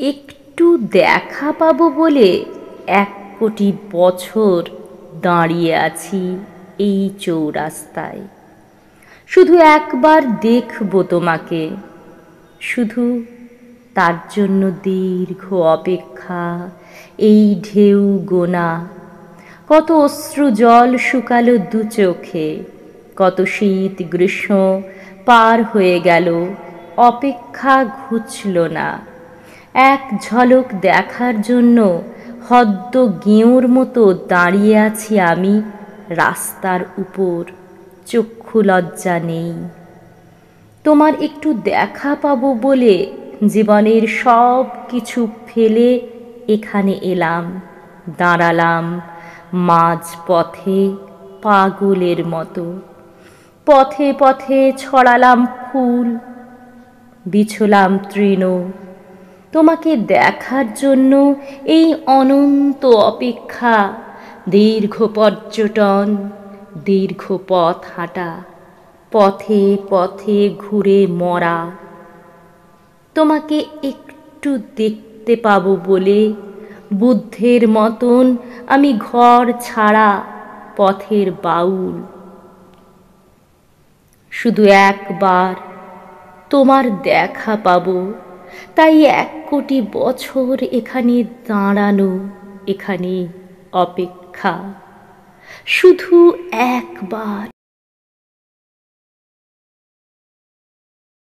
একটু দেখা পাবো বলে 1 কোটি বছর দাঁড়িয়ে আছি এই চৌরাস্তায়। শুধু একবার দেখব তোমাকে, শুধু তার জন্য দীর্ঘ অপেক্ষা, এই ঢেউ গোনা। কত অশ্রু জল শুকালো 2 চোখে, কত শীত গ্রীষ্ম পার হয়ে গেল, অপেক্ষা ঘুচল না। এক ঝলক দেখার জন্য হদ্দ গেঁয়োর মতো দাঁড়িয়ে আছি আমি রাস্তার উপর, চক্ষু লজ্জা নেই। তোমার একটু দেখা পাবো বলে জীবনের সব কিছু ফেলে এখানে এলাম, দাঁড়ালাম মাঝ পথে পাগলের মতো। পথে পথে ছড়ালাম ফুল, বিছলাম তৃণ, তোমাকে দেখার জন্য এই অনন্ত অপেক্ষা। দীর্ঘ পর্যটন, দীর্ঘ পথ হাঁটা, পথে পথে ঘুরে মরা। তোমাকে একটু দেখতে পাবো বলে বুদ্ধের মতন আমি ঘর ছাড়া পথের বাউল। শুধু একবার তোমার দেখা পাবো, তাই 1 কোটি বছর এখানে দাঁড়ানো, এখানে অপেক্ষা। শুধু একবার।